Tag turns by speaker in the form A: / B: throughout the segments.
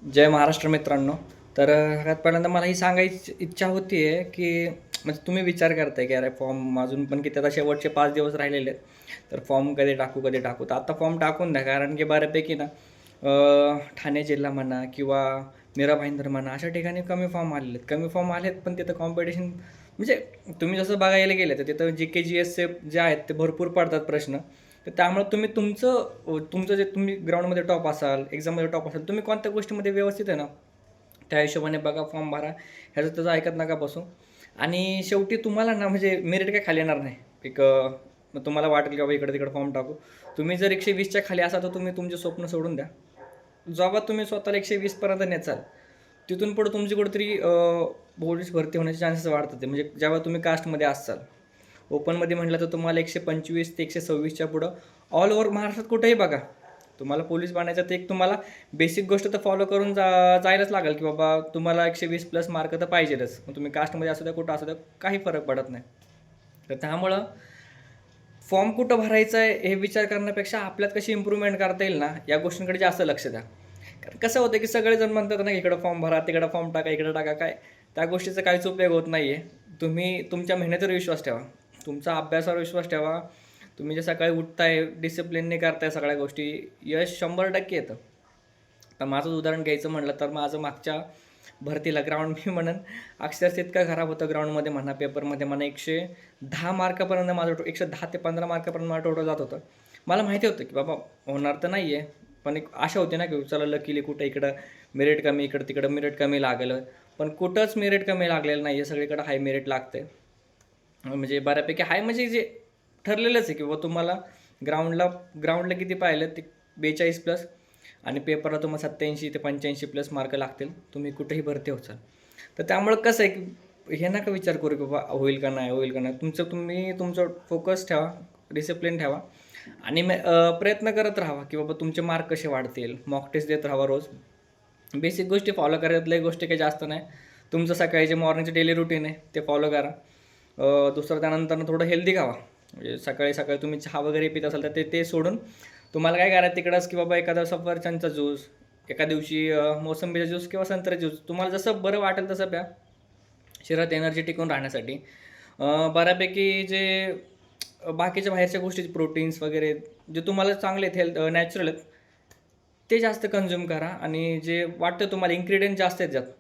A: जय महाराष्ट्र मित्रांनो. तर सगळ्यात पहिल्यांदा मला ही सांगायची इच्छा होती आहे, की म्हणजे तुम्ही विचार करताय, की अरे फॉर्म अजून पण किती, आता शेवटचे 5 दिवस राहिलेले आहेत. तर फॉर्म कधी टाकू, कधी टाकू? तर आता फॉर्म टाकून द्या. कारण की बऱ्यापैकी ना ठाणे जिल्हा म्हणा किंवा मीरा भाईंदर म्हणा, अशा ठिकाणी कमी फॉर्म आलेले आहेत. कमी फॉर्म आलेत, पण तिथं कॉम्पिटिशन म्हणजे तुम्ही जसं बघायला गेलं तर तिथं जी-के, जी-एसचे जे आहेत ते भरपूर पडतात प्रश्न. तर त्यामुळे तुम्ही तुमचं जे तुम्ही ग्राउंडमध्ये टॉप असाल, एक्झाममध्ये टॉप असाल, तुम्ही कोणत्या गोष्टीमध्ये व्यवस्थित आहे ना, त्या हिशोबाने बघा, फॉर्म भरा. ह्याचं त्याचं ऐकत नका बसू. आणि शेवटी तुम्हाला ना म्हणजे मेरिट काय खाली येणार नाही. मग तुम्हाला वाटेल की बाबा इकडे तिकडे फॉर्म टाकू. तुम्ही जर 120च्या खाली असाल तर तुम्ही तुमचे स्वप्न सोडून द्या. जेव्हा तुम्ही स्वतःला 120 पर्यंत नेचाल, तिथून पुढे तुमची कुठेतरी पोलीस भरती होण्याचे चान्सेस वाढतात. म्हणजे जेव्हा तुम्ही कास्टमध्ये असाल, ओपनमध्ये म्हटलं तर तुम्हाला 125 ते 126च्या पुढं ऑल ओव्हर महाराष्ट्रात कुठेही बघा, तुम्हाला पोलीस बनायचं. तर एक तुम्हाला बेसिक गोष्ट तर फॉलो करून जायलाच लागेल, की बाबा तुम्हाला 120 प्लस मार्क तर पाहिजेलच. मग तुम्ही कास्टमध्ये असू द्या, कुठं असू द्या, काही फरक पडत नाही. तर त्यामुळं फॉर्म कुठं भरायचं आहे हे विचार करण्यापेक्षा आपल्यात कशी इम्प्रूव्हमेंट करता येईल ना, या गोष्टींकडे जास्त लक्ष द्या. कारण कसं होतं, की सगळेजण म्हणतात ना, इकडं फॉर्म भरा, तिकडं फॉर्म टाका, इकडं टाका. काय त्या गोष्टीचा काहीच उपयोग होत नाही आहे. तुम्ही तुमच्या मेहनतीवर विश्वास ठेवा, तुमचा अभ्यासावर विश्वास ठेवा. तुम्ही जे सकाळी उठताय, डिसिप्लिनने करताय सगळ्या गोष्टी, यश 100% येतं. तर माझंच उदाहरण घ्यायचं म्हटलं तर माझं मागच्या भरतीला ग्राउंड मी म्हणेन अक्षरशः इतका खराब होतं ग्राउंडमध्ये म्हणा, पेपरमध्ये म्हणा. 110 मार्कापर्यंत माझं 110 ते 15 मार्कापर्यंत माझं टोटल जात होतं. मला माहिती होतं की बाबा होणार तर नाही आहे, पण एक आशा होती ना, की चला लकीली कुठं इकडं मेरिट कमी, इकडं तिकडं मेरिट कमी लागलं. पण कुठंच मेरिट कमी लागलेलं नाही आहे, सगळीकडं हाय मेरिट लागते. म्हणजे बऱ्यापैकी हाय, म्हणजे जे ठरलेलंच आहे की बाबा तुम्हाला ग्राउंडला ग्राउंडला किती पाहिलं ते 42 प्लस, आणि पेपरला तुम्हाला 87 ते 85 प्लस मार्क लागतील. तुम्ही कुठेही भरती होचाल. तर त्यामुळं कसं आहे, की हे नका विचार करू की बाबा होईल का नाही, होईल का नाही. तुम्ही तुमचं फोकस ठेवा, डिसिप्लिन ठेवा, आणि प्रयत्न करत राहा की बाबा तुमचे मार्क कसे वाढतील. मॉक टेस्ट देत राहा रोज. बेसिक गोष्टी फॉलो करायला लई गोष्टी काही जास्त नाही. तुमचं सकाळी जे मॉर्निंगचं डेली रुटीन आहे ते फॉलो करा. दुसरं त्यानंतर थोडं हेल्दी खावा. म्हणजे सकाळी सकाळी तुम्ही चहा वगैरे पित असाल तर ते ते सोडून तुम्हाला काय करायचं तिकडंच, की बाबा एखादा सफरचंदचा ज्यूस, एका दिवशी मोसंबीचा ज्यूस किंवा संत्रा ज्यूस, तुम्हाला जसं बरं वाटेल तसं प्या, शरीरात एनर्जी टिकून राहण्यासाठी. बऱ्यापैकी जे बाकीच्या बाहेरच्या गोष्टी, प्रोटीन्स वगैरे जे तुम्हाला चांगले आहेत, नॅचरल आहेत, ते जास्त कन्झ्युम करा. आणि जे वाटतं तुम्हाला इन्ग्रेडियंट जास्त आहेत ज्यात,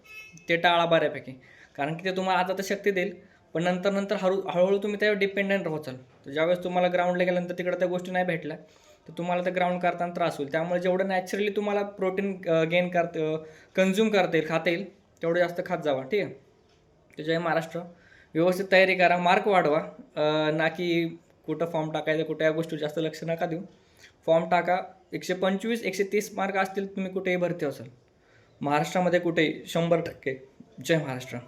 A: ते टाळा बऱ्यापैकी. कारण की ते तुम्हाला आता तर शक्ती देईल, पण नंतर नंतर हळूहळू तुम्ही त्यावर डिपेंडंट राहाल. तर ज्यावेळेस तुम्हाला ग्राउंडला गेल्यानंतर तिकडे त्या गोष्टी नाही भेटल्या, तर तुम्हाला ते ग्राउंड करताना त्रास होईल. त्यामुळे जेवढं नॅचरली तुम्हाला प्रोटीन गेन कन्झ्युम करता येईल, खाता येईल, तेवढं जास्त खात जावा. ठीक आहे. तर जय महाराष्ट्र. व्यवस्थित तयारी करा, मार्क वाढवा. ना की कुठं फॉर्म टाकायचं, कुठं या गोष्टीवर जास्त लक्ष नका देऊ. फॉर्म टाका. 125 130 मार्क असतील, तुम्ही कुठेही भरती असाल महाराष्ट्रामध्ये, कुठेही 100%. जय महाराष्ट्र.